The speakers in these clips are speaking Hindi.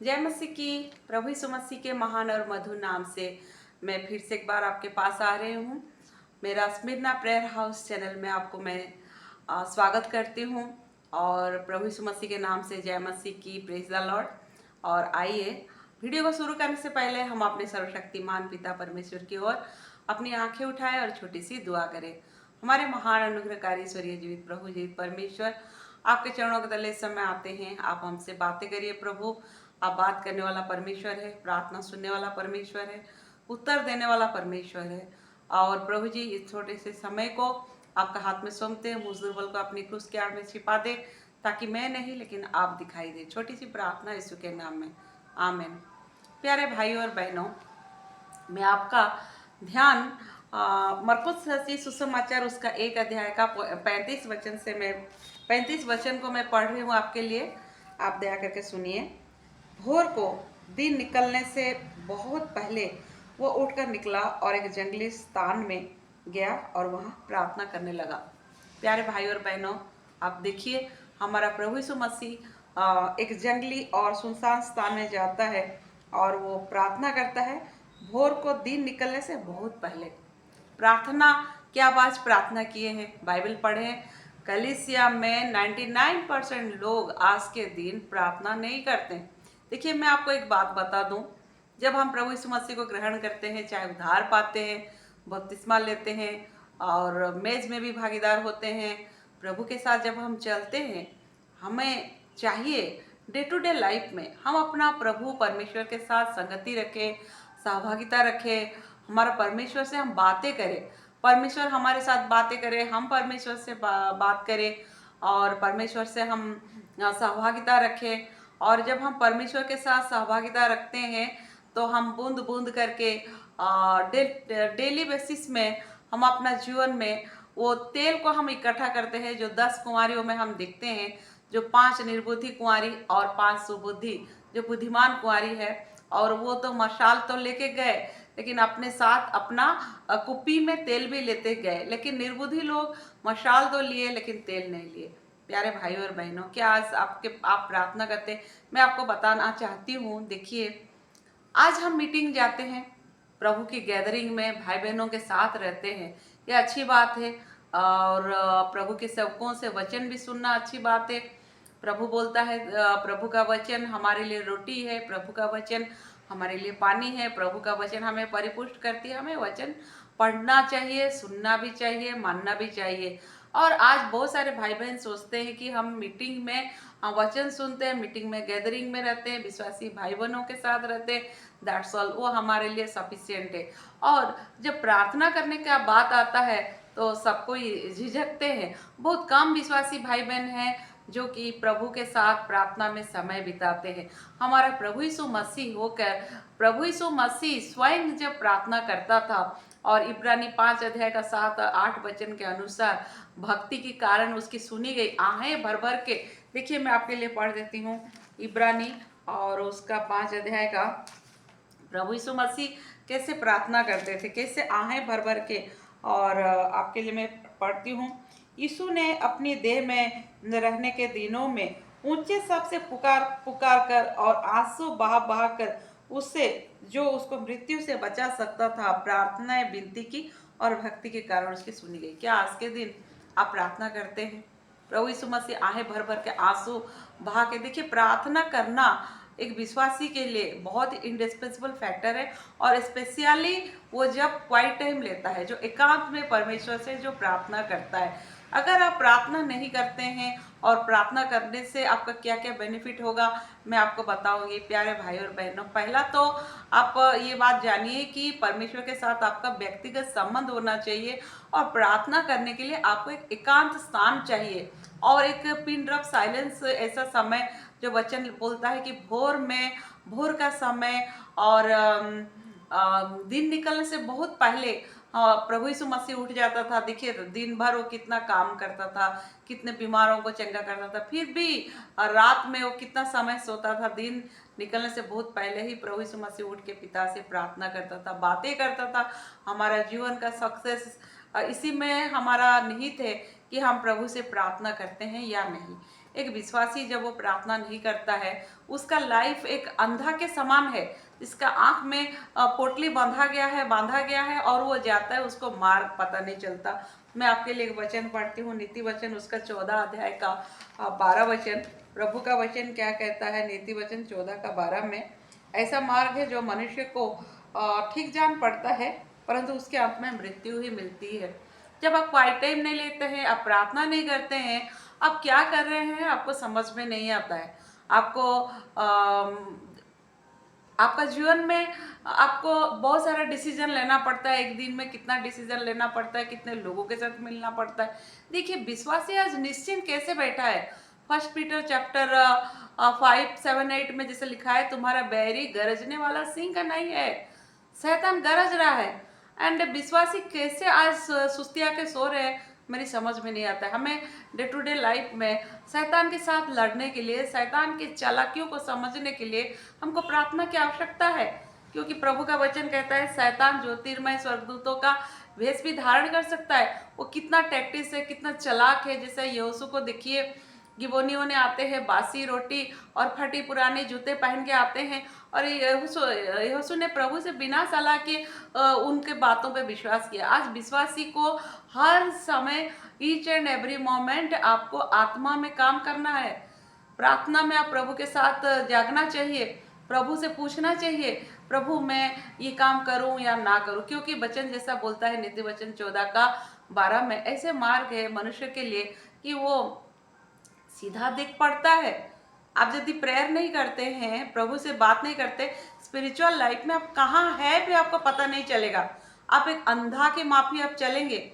जय मसीह की। प्रभु यीशु मसीह के महान और मधुर नाम से मैं फिर से एक बार आपके पास आ रही हूँ। मेरा स्मिरना प्रेयर हाउस चैनल में आपको मैं स्वागत करती हूँ और प्रभु यीशु मसीह के नाम से जय मसीह की, प्रेज द लॉर्ड। और आइए वीडियो को शुरू करने से पहले हम अपने सर्वशक्तिमान पिता परमेश्वर की ओर अपनी आंखें उठाएं और छोटी सी दुआ करें। हमारे महान अनुग्रहकारी ईश्वरीय जीवित प्रभु जीवित परमेश्वर, आपके चरणों के तले इस समय आते हैं। आप हमसे बातें करिए प्रभु। आप बात करने वाला परमेश्वर है, प्रार्थना सुनने वाला परमेश्वर है, उत्तर देने वाला परमेश्वर है। और प्रभु जी, इस छोटे से समय को आपका हाथ में सौंपते हैं। मुझ दुर्बल को अपनी क्रूस की आड़ में छिपा दे, ताकि मैं नहीं लेकिन आप दिखाई दे। छोटी सी प्रार्थना यीशु के नाम में, आमीन। प्यारे भाई और बहनों, मैं आपका ध्यान मरकुस रचित सुसमाचार उसका 1 अध्याय का 35 वचन से मैं 35 वचन को मैं पढ़ रही हूँ आपके लिए। आप दया करके सुनिए। भोर को दिन निकलने से बहुत पहले वो उठकर निकला और एक जंगली स्थान में गया और वहाँ प्रार्थना करने लगा। प्यारे भाई और बहनों, आप देखिए, हमारा प्रभु यीशु मसीह एक जंगली और सुनसान स्थान में जाता है और वो प्रार्थना करता है भोर को दिन निकलने से बहुत पहले। प्रार्थना, क्या आप आज प्रार्थना किए हैं? बाइबल पढ़े हैं? कलीसिया में 99% लोग आज के दिन प्रार्थना नहीं करते। देखिए, मैं आपको एक बात बता दूं, जब हम प्रभु यीशु मसीह को ग्रहण करते हैं, चाहे उद्धार पाते हैं, बपतिस्मा लेते हैं और मेज में भी भागीदार होते हैं, प्रभु के साथ जब हम चलते हैं, हमें चाहिए डे टू डे लाइफ में हम अपना प्रभु परमेश्वर के साथ संगति रखें, सहभागिता रखें। हमारा परमेश्वर से हम बातें करें, परमेश्वर हमारे साथ बातें करें, हम परमेश्वर से बात करें और परमेश्वर से हम सहभागिता रखें। और जब हम परमेश्वर के साथ सहभागिता रखते हैं तो हम बूंद बूंद करके डेली बेसिस में हम अपना जीवन में वो तेल को हम इकट्ठा करते हैं, जो 10 कुंवारियों में हम देखते हैं, जो 5 निर्बुद्धि कुंवारी और 5 सुबुद्धि जो बुद्धिमान कुंवारी है। और वो तो मशाल तो लेके गए, लेकिन अपने साथ अपना कुप्पी में तेल भी लेते गए, लेकिन निर्बुद्धि लोग मशाल तो लिए लेकिन तेल नहीं लिए। प्यारे भाई और बहनों, क्या आज आप प्रार्थना करते? मैं आपको बताना चाहती हूँ। देखिए, आज हम मीटिंग जाते हैं, प्रभु की गैदरिंग में भाई बहनों के साथ रहते हैं, यह अच्छी बात है। और प्रभु के सेवकों से वचन भी सुनना अच्छी बात है। प्रभु बोलता है, प्रभु का वचन हमारे लिए रोटी है, प्रभु का वचन हमारे लिए पानी है, प्रभु का वचन हमें परिपुष्ट करती है। हमें वचन पढ़ना चाहिए, सुनना भी चाहिए, मानना भी चाहिए। और आज बहुत सारे भाई बहन सोचते हैं कि हम मीटिंग में हम वचन सुनते हैं, मीटिंग में गैदरिंग में रहते हैं, विश्वासी भाई बहनों के साथ रहते हैं, दैट्स ऑल, वो हमारे लिए सफिशिएंट है। और जब प्रार्थना करने का बात आता है तो सब कोई झिझकते हैं। बहुत कम विश्वासी भाई बहन हैं जो कि प्रभु के साथ प्रार्थना में समय बिताते हैं। हमारा प्रभु यीशु मसीह होकर, प्रभु यीशु मसीह स्वयं जब प्रार्थना करता था और इब्रानी 5 अध्याय का 7-8 वचन के अनुसार भक्ति के कारण उसकी सुनी गई आहें भर भर के। देखिए, मैं आपके लिए पढ़ देती हूँ इब्रानी और उसका 5 अध्याय का। प्रभु यीशु मसीह कैसे प्रार्थना करते थे, कैसे आहें भर भर के। और आपके लिए मैं पढ़ती हूँ। यीशु ने अपनी देह में रहने के दिनों में ऊंचे शब्द से पुकार पुकार कर और आंसू बहा बहा कर उससे जो उसको मृत्यु से बचा सकता था प्रार्थनाएं विनती की और भक्ति के कारण उसकी सुनी गई। क्या आज के दिन आप प्रार्थना करते हैं? प्रभु यीशु मसीह आहें भर भर के आंसू बहा के। देखिए, प्रार्थना करना एक विश्वासी के लिए बहुत ही इंडिस्पेंसिबल फैक्टर है। और स्पेशली वो जब क्वाइट टाइम लेता है, जो एकांत में परमेश्वर से जो प्रार्थना करता है। अगर आप प्रार्थना नहीं करते हैं और प्रार्थना करने से आपका क्या क्या बेनिफिट होगा, मैं आपको बताऊंगी। प्यारे भाई और बहनों, पहला तो आप ये बात जानिए कि परमेश्वर के साथ आपका व्यक्तिगत संबंध होना चाहिए और प्रार्थना करने के लिए आपको एक एकांत स्थान चाहिए और एक पिन ड्रॉप साइलेंस, ऐसा समय जो वचन बोलता है कि भोर में, भोर का समय और दिन निकलने से बहुत पहले प्रभु यीशु मसीह उठ जाता था। देखिए, दिन भर वो कितना काम करता था, कितने बीमारों को चंगा करता था, फिर भी रात में वो कितना समय सोता था। दिन निकलने से बहुत पहले ही प्रभु यीशु मसीह उठ के पिता से प्रार्थना करता था, बातें करता था। हमारा जीवन का सक्सेस इसी में हमारा निहित है कि हम प्रभु से प्रार्थना करते हैं या नहीं। एक विश्वासी जब वो प्रार्थना नहीं करता है, उसका लाइफ एक अंधा के समान है, इसका आंख में पोटली बांधा गया है और वो जाता है, उसको मार्ग पता नहीं चलता। मैं आपके लिए एक वचन पढ़ती हूँ, नीति वचन उसका 14 अध्याय का 12 वचन। प्रभु का वचन क्या कहता है? नीति वचन 14 का 12 में, ऐसा मार्ग है जो मनुष्य को ठीक जान पड़ता है, परंतु उसके अंत में मृत्यु ही मिलती है। जब आप क्वाइट टाइम नहीं लेते हैं, आप प्रार्थना नहीं करते हैं, आप क्या कर रहे हैं आपको समझ में नहीं आता है। आपको आपका जीवन में आपको बहुत सारा डिसीजन लेना पड़ता है। एक दिन में कितना डिसीजन लेना पड़ता है, कितने लोगों के साथ मिलना पड़ता है। देखिए, विश्वासी आज निश्चिंत कैसे बैठा है? 1 पीटर चैप्टर 5:7-8 में जैसे लिखा है, तुम्हारा बैरी गरजने वाला सिंह का नहीं है, शैतान गरज रहा है। एंड विश्वासी कैसे आज सुस्तिया के सो रहे हैं, मेरी समझ में नहीं आता है। हमें डे टू डे लाइफ में शैतान के साथ लड़ने के लिए, शैतान की चालाकियों को समझने के लिए हमको प्रार्थना की आवश्यकता है, क्योंकि प्रभु का वचन कहता है शैतान ज्योतिर्मय स्वर्गदूतों का वेश भी धारण कर सकता है। वो कितना टैक्टिस है, कितना चालाक है। जैसे यहोशू को देखिए, गिबोनियों ने आते हैं, बासी रोटी और फटी पुराने जूते पहन के आते हैं, और यहोशू ने प्रभु से बिना सलाह के उनके बातों पे विश्वास किया। आज विश्वासी को हर समय, ईच एंड एवरी मोमेंट आपको आत्मा में काम करना है। प्रार्थना में आप प्रभु के साथ जागना चाहिए, प्रभु से पूछना चाहिए, प्रभु मैं ये काम करूं या ना करूं, क्योंकि वचन जैसा बोलता है नीति वचन 14 का 12 में, ऐसे मार्ग है मनुष्य के लिए कि वो सीधा दिख पड़ता है। आप यदि प्रेयर नहीं करते हैं, प्रभु से बात नहीं करते, स्पिरिचुअल लाइफ में आप कहाँ है भी आपको पता नहीं चलेगा। आप एक अंधा के माफी आप चलेंगे,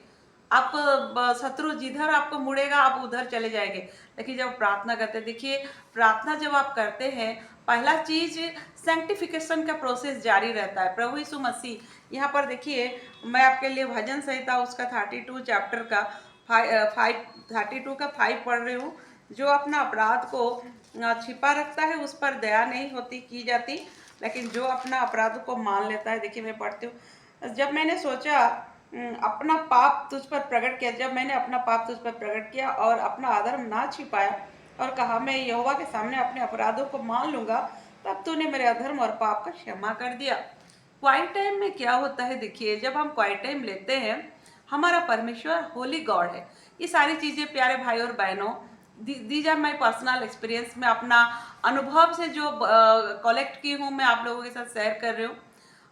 आपको शत्रु जिधर आपको मुड़ेगा आप उधर चले जाएंगे। लेकिन जब प्रार्थना करते, देखिए प्रार्थना जब आप करते हैं, पहला चीज सैंक्टिफिकेशन का प्रोसेस जारी रहता है। प्रभु यीशु मसीह, यहाँ पर देखिए, मैं आपके लिए भजन संहिता उसका 32 चैप्टर का 5 पढ़ रही हूँ। जो अपना अपराध को छिपा रखता है उस पर दया नहीं होती की जाती, लेकिन जो अपना अपराध को मान लेता है। देखिए मैं पढ़ती हूँ, जब मैंने सोचा अपना पाप तुझ पर प्रकट किया, जब मैंने अपना पाप तुझ पर प्रकट किया और अपना अधर्म ना छिपाया और कहा मैं यहोवा के सामने अपने अपराधों को मान लूंगा, तब तूने मेरे अधर्म और पाप का क्षमा कर दिया। क्वाइट टाइम में क्या होता है? देखिए, जब हम क्वाइट टाइम लेते हैं, हमारा परमेश्वर होली गॉड है। ये सारी चीज़ें प्यारे भाई और बहनों, these are my personal experience, मैं अपना अनुभव से जो कलेक्ट की हूँ मैं आप लोगों के साथ शेयर कर रही हूँ।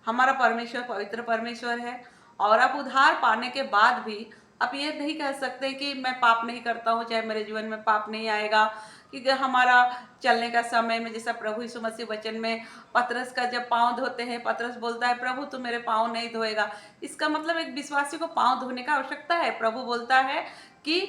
हमारा परमेश्वर पवित्र परमेश्वर है, और आप उद्धार पाने के बाद भी आप ये नहीं कह सकते कि मैं पाप नहीं करता हूँ, चाहे मेरे जीवन में पाप नहीं आएगा। क्योंकि हमारा चलने का समय में, जैसा प्रभु यीशु मसीह वचन में पतरस का जब पाँव धोते हैं, पतरस बोलता है प्रभु तू मेरे पाँव नहीं धोएगा। इसका मतलब एक विश्वासी को पाँव धोने का आवश्यकता है। प्रभु बोलता है कि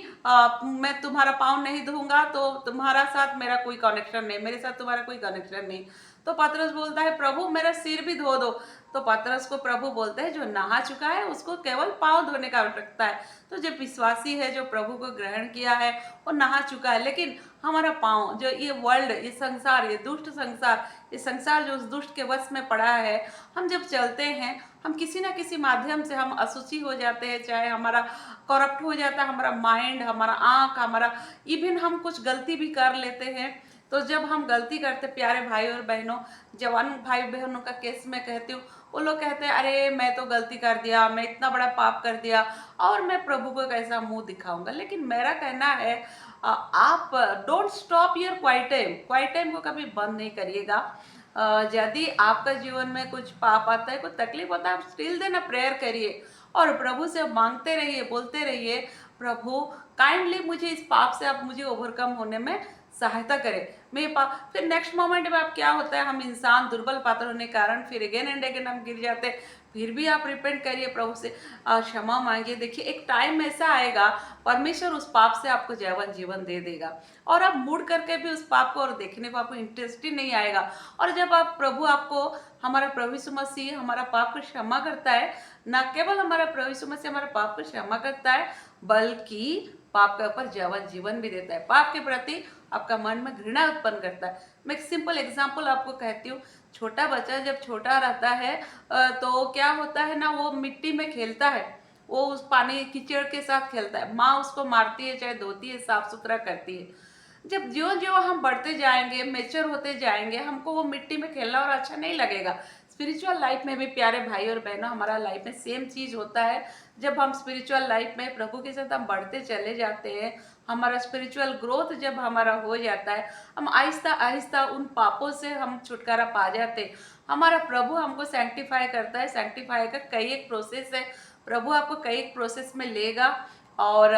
मैं तुम्हारा पाँव नहीं धोऊंगा तो तुम्हारा साथ मेरा कोई कनेक्शन नहीं, मेरे साथ तुम्हारा कोई कनेक्शन नहीं। तो पतरस बोलता है प्रभु मेरा सिर भी धो दो। तो पतरस को प्रभु बोलते हैं जो नहा चुका है उसको केवल पाँव धोने का आवश्यकता है। तो जो विश्वासी है, जो प्रभु को ग्रहण किया है, वो नहा चुका है। लेकिन हमारा पाँव, जो ये वर्ल्ड, ये संसार, ये दुष्ट संसार, ये संसार जो उस दुष्ट के वश में पड़ा है, हम जब चलते हैं, हम किसी ना किसी माध्यम से हम अशुचि हो जाते हैं, चाहे हमारा करप्ट हो जाता है हमारा माइंड, हमारा आँख, हमारा इवन हम कुछ गलती भी कर लेते हैं। तो जब हम गलती करते, प्यारे भाई और बहनों, जवान भाई बहनों का केस में कहती हूँ, वो लोग कहते हैं अरे मैं तो गलती कर दिया, मैं इतना बड़ा पाप कर दिया और मैं प्रभु को कैसा मुंह दिखाऊंगा। लेकिन मेरा कहना है आप don't stop your quiet time, quiet time को कभी बंद नहीं करिएगा। यदि आपका जीवन में कुछ पाप आता है, कुछ तकलीफ होता है, आप स्टिल देना प्रेयर करिए और प्रभु से मांगते रहिए, बोलते रहिए प्रभु काइंडली मुझे इस पाप से आप मुझे ओवरकम होने में सहायता करें। मैं पाप, फिर नेक्स्ट मोमेंट में आप क्या होता है, हम इंसान दुर्बल पात्र होने के कारण फिर अगेन एंड अगेन हम गिर जाते हैं। फिर भी आप रिपेंट करिए, प्रभु से क्षमा मांगिए। देखिए एक टाइम ऐसा आएगा, परमेश्वर उस पाप से आपको जैवन जीवन दे देगा और आप मुड़ करके भी उस पाप को और देखने को आपको इंटरेस्ट ही नहीं आएगा। और जब आप प्रभु आपको, हमारा प्रभु यीशु मसीह हमारा पाप को क्षमा करता है, न केवल हमारा प्रभु यीशु मसीह हमारा पाप को क्षमा करता है, बल्कि पाप के ऊपर जैवन जीवन भी देता है। पाप के प्रति आपका मन में घृणा उत्पन्न करता है। मैं एक सिंपल एग्जांपल आपको कहती हूँ। छोटा बच्चा जब छोटा रहता है तो क्या होता है ना, वो मिट्टी में खेलता है, वो उस पानी कीचड़ के साथ खेलता है। माँ उसको मारती है, चाहे धोती है, साफ सुथरा करती है। जब ज्यों ज्यों हम बढ़ते जाएंगे, मेच्योर होते जाएंगे, हमको वो मिट्टी में खेलना और अच्छा नहीं लगेगा। स्पिरिचुअल लाइफ में भी प्यारे भाई और बहनों, हमारा लाइफ में सेम चीज होता है। जब हम स्पिरिचुअल लाइफ में प्रभु के साथ हम बढ़ते चले जाते हैं, हमारा स्पिरिचुअल ग्रोथ जब हमारा हो जाता है, हम आहिस्ता आहिस्ता उन पापों से हम छुटकारा पा जाते हैं। हमारा प्रभु हमको सैंक्टिफाई करता है। सैंक्टिफाई का कई एक प्रोसेस है। प्रभु आपको कई एक प्रोसेस में लेगा। और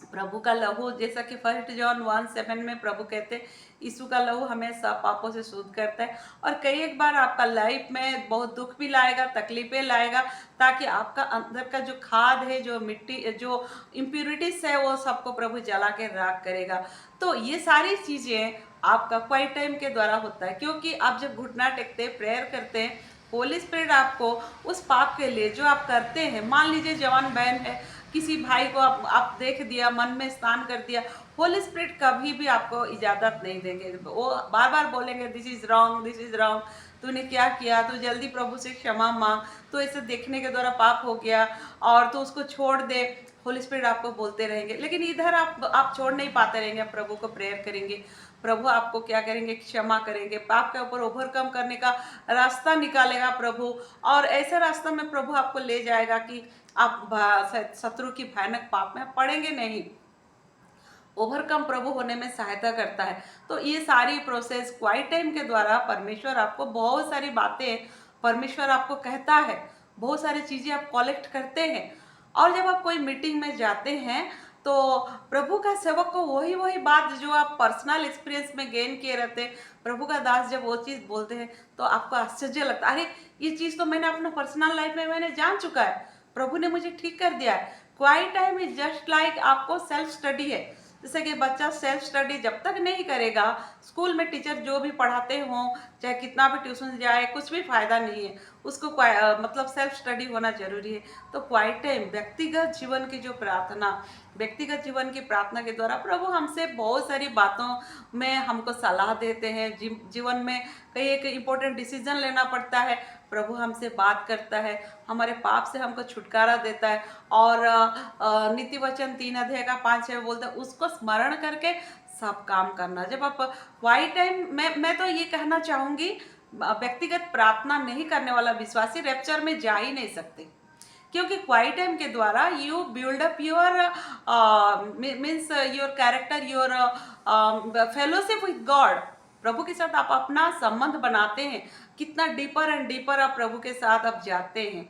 प्रभु का लहू, जैसा कि 1 जॉन 1:7 में प्रभु कहते हैं, यीशु का लहू हमें सब पापों से शुद्ध करता है। और कई एक बार आपका लाइफ में बहुत दुख भी लाएगा, तकलीफें लाएगा, ताकि आपका अंदर का जो खाद है, जो मिट्टी, जो इम्प्यूरिटीज है, वो सबको प्रभु जला के राख करेगा। तो ये सारी चीजें आपका क्वाइट टाइम के द्वारा होता है, क्योंकि आप जब घुटना टेकते हैं, प्रेयर करते हैं, होली स्पिरिट आपको उस पाप के लिए जो आप करते हैं, मान लीजिए जवान बहन है, किसी भाई को आप देख दिया, मन में स्नान कर दिया, होली स्पिरिट कभी भी आपको इजाजत नहीं देंगे। वो बार बार बोलेंगे this is wrong, this is wrong, तूने क्या किया, तू जल्दी प्रभु से क्षमा मांग, तो ऐसे देखने के द्वारा पाप हो गया और तो उसको छोड़ दे। होली स्पिरिट आपको बोलते रहेंगे, लेकिन इधर आप छोड़ नहीं पाते रहेंगे। आप प्रभु को प्रेयर करेंगे, प्रभु आपको क्या करेंगे, क्षमा करेंगे, पाप के ऊपर ओवरकम करने का रास्ता निकालेगा प्रभु। और ऐसा रास्ता में प्रभु आपको ले जाएगा कि आप शत्रु की भयानक पाप में पड़ेंगे नहीं। ओवरकम प्रभु होने में सहायता करता है। तो ये सारी प्रोसेस क्वाइट टाइम के द्वारा परमेश्वर आपको बहुत सारी बातें, परमेश्वर आपको कहता है, बहुत सारी चीजें आप कलेक्ट करते हैं। और जब आप कोई मीटिंग में जाते हैं, तो प्रभु का सेवक को वही वही बात जो आप पर्सनल एक्सपीरियंस में गेन किए रहते हैं, प्रभु का दास जब वो चीज बोलते हैं तो आपको आश्चर्य लगता है, अरे ये चीज तो मैंने अपना पर्सनल लाइफ में मैंने जान चुका है, प्रभु ने मुझे ठीक कर दिया है। Quiet time is just like आपको सेल्फ स्टडी है। जैसे कि बच्चा सेल्फ स्टडी जब तक नहीं करेगा, स्कूल में टीचर जो भी पढ़ाते हों, चाहे कितना भी ट्यूशन जाए, कुछ भी फायदा नहीं है। उसको मतलब सेल्फ स्टडी होना जरूरी है। तो क्वाइट टाइम व्यक्तिगत जीवन की जो प्रार्थना, व्यक्तिगत जीवन की प्रार्थना के द्वारा प्रभु हमसे बहुत सारी बातों में हमको सलाह देते हैं। जीवन में कई एक इम्पोर्टेंट डिसीजन लेना पड़ता है, प्रभु हमसे बात करता है, हमारे पाप से हमको छुटकारा देता है। और नीति वचन 3 अध्याय का 5-6 बोलता है, उसको स्मरण करके सब काम करना। जब आप क्वाइट टाइम, मैं तो ये कहना चाहूंगी, व्यक्तिगत प्रार्थना नहीं करने वाला विश्वासी रैप्चर में जा ही नहीं सकते, क्योंकि क्वाइट टाइम के द्वारा you build up your means your character, your fellowship with God. प्रभु के साथ आप अपना संबंध बनाते हैं, कितना डीपर एंड डीपर आप प्रभु के साथ आप जाते हैं।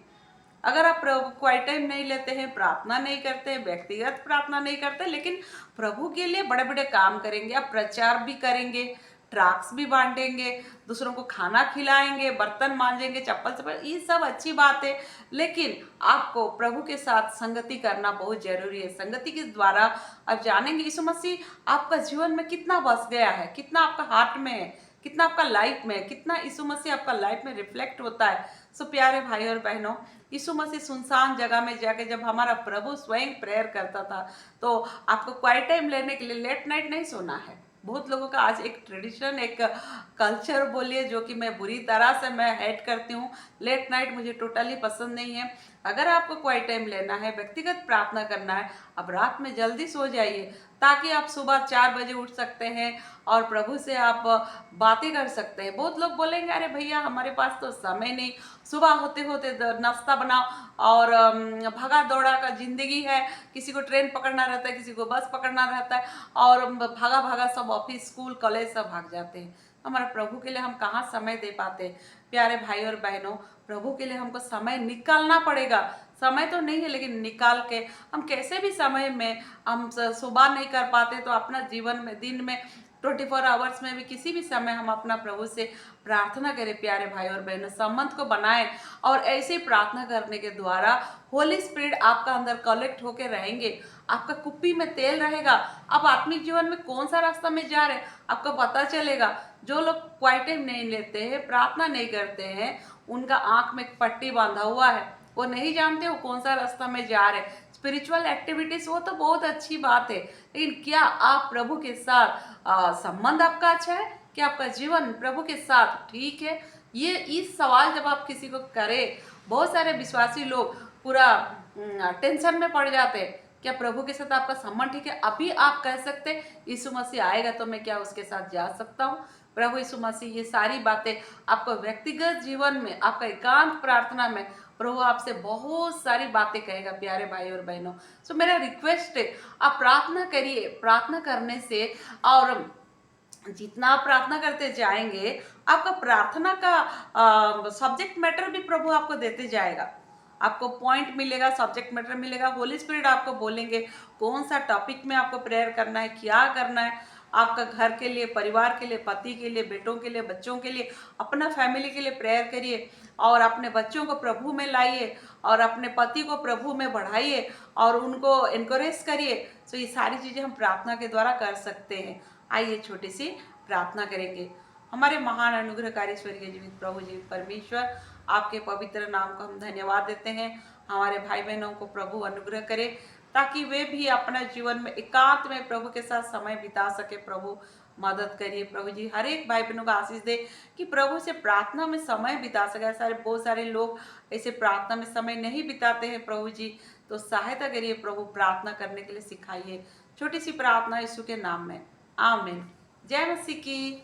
अगर आप क्वाइट टाइम नहीं लेते हैं, प्रार्थना नहीं करते हैं, व्यक्तिगत प्रार्थना नहीं करते, लेकिन प्रभु के लिए बड़े बड़े काम करेंगे, आप प्रचार भी करेंगे, ट्रक्स भी बांटेंगे, दूसरों को खाना खिलाएंगे, बर्तन मांजेंगे, चप्पल चप्पल, ये सब अच्छी बात है, लेकिन आपको प्रभु के साथ संगति करना बहुत जरूरी है। संगति के द्वारा आप जानेंगे यीशु मसीह आपका जीवन में कितना बस गया है, कितना आपका हार्ट में है, कितना आपका लाइफ में है, कितना यीशु मसीह आपका लाइफ में रिफ्लेक्ट होता है। सो प्यारे भाई और बहनों, यीशु मसीह सुनसान जगह में जाके जब हमारा प्रभु स्वयं प्रेयर करता था, तो आपको क्वाइट टाइम लेने के लिए लेट नाइट नहीं सोना है। बहुत लोगों का आज एक ट्रेडिशन, एक कल्चर बोलिए, जो कि मैं बुरी तरह से मैं हेट करती हूँ। लेट नाइट मुझे टोटली पसंद नहीं है। अगर आपको क्वाइट टाइम लेना है, व्यक्तिगत प्रार्थना करना है, अब रात में जल्दी सो जाइए, ताकि आप सुबह 4 बजे उठ सकते हैं और प्रभु से आप बातें कर सकते हैं। बहुत लोग बोलेंगे अरे भैया हमारे पास तो समय नहीं, सुबह होते होते नाश्ता बनाओ और भगा दौड़ा का जिंदगी है, किसी को ट्रेन पकड़ना रहता है, किसी को बस पकड़ना रहता है, और भागा भागा सब ऑफिस, स्कूल, कॉलेज सब भाग जाते हैं। हमारे प्रभु के लिए हम कहाँ समय दे पाते हैं? प्यारे भाई और बहनों, प्रभु के लिए हमको समय निकालना पड़ेगा। समय तो नहीं है, लेकिन निकाल के हम कैसे भी समय में, हम सुबह नहीं कर पाते तो अपना जीवन में, दिन में 24 आवर्स में भी किसी भी समय हम अपना प्रभु से प्रार्थना करें। प्यारे भाई और बहनों, संबंध को बनाएं, और ऐसे प्रार्थना करने के द्वारा होली स्पिरिट आपका अंदर कलेक्ट होके रहेंगे, आपका कुप्पी में तेल रहेगा। आप आत्मिक जीवन में कौन सा रास्ता में जा रहे हैं आपको पता चलेगा। जो लोग क्वाइट टाइम नहीं लेते हैं, प्रार्थना नहीं करते हैं, उनका आंख में एक पट्टी बांधा हुआ है, वो नहीं जानते वो कौन सा रास्ता में जा रहे हैं। स्पिरिचुअल एक्टिविटीज वो तो बहुत अच्छी बात है, लेकिन क्या आप प्रभु के साथ संबंध आपका अच्छा है? क्या आपका जीवन प्रभु के साथ ठीक है? ये इस सवाल जब आप किसी को करें, बहुत सारे विश्वासी लोग पूरा टेंशन में पड़ जाते हैं, क्या प्रभु के साथ आपका संबंध ठीक है? अभी आप कह सकते हैं यीशु मसीह आएगा तो मैं क्या उसके साथ जा सकता हूँ? प्रभु यीशु मसीह ये सारी बातें आपको व्यक्तिगत जीवन में, आपका एकांत प्रार्थना में प्रभु आपसे बहुत सारी बातें कहेगा प्यारे भाई और बहनों। सो मेरा रिक्वेस्ट है, आप प्रार्थना करिए। प्रार्थना करने से और जितना आप प्रार्थना करते जाएंगे, आपका प्रार्थना का सब्जेक्ट मैटर भी प्रभु आपको देते जाएगा। आपको पॉइंट मिलेगा, सब्जेक्ट मैटर मिलेगा, होली स्पिरिट आपको बोलेंगे कौन सा टॉपिक में आपको प्रेयर करना है, क्या करना है। आपका घर के लिए, परिवार के लिए, पति के लिए, बेटों के लिए, बच्चों के लिए, अपना फैमिली के लिए प्रेयर करिए और अपने बच्चों को प्रभु में लाइए और अपने पति को प्रभु में बढ़ाइए और उनको इनकरेज करिए। तो ये सारी चीज़ें हम प्रार्थना के द्वारा कर सकते हैं। आइए छोटी सी प्रार्थना करेंगे। हमारे महान अनुग्रहकारी स्वर्गीय जीवित प्रभु जी परमेश्वर, आपके पवित्र नाम को हम धन्यवाद देते हैं। हमारे भाई बहनों को प्रभु अनुग्रह करे ताकि वे भी अपना जीवन में एकांत में प्रभु के साथ समय बिता सके। प्रभु मदद करिए प्रभु जी, हर एक भाई बहनों को आशीष दे कि प्रभु से प्रार्थना में समय बिता सके। सारे बहुत सारे लोग ऐसे प्रार्थना में समय नहीं बिताते हैं प्रभु जी, तो सहायता करिए प्रभु, प्रार्थना करने के लिए सिखाइए। छोटी सी प्रार्थना यीशु के नाम में, आमीन। जय मसीह की।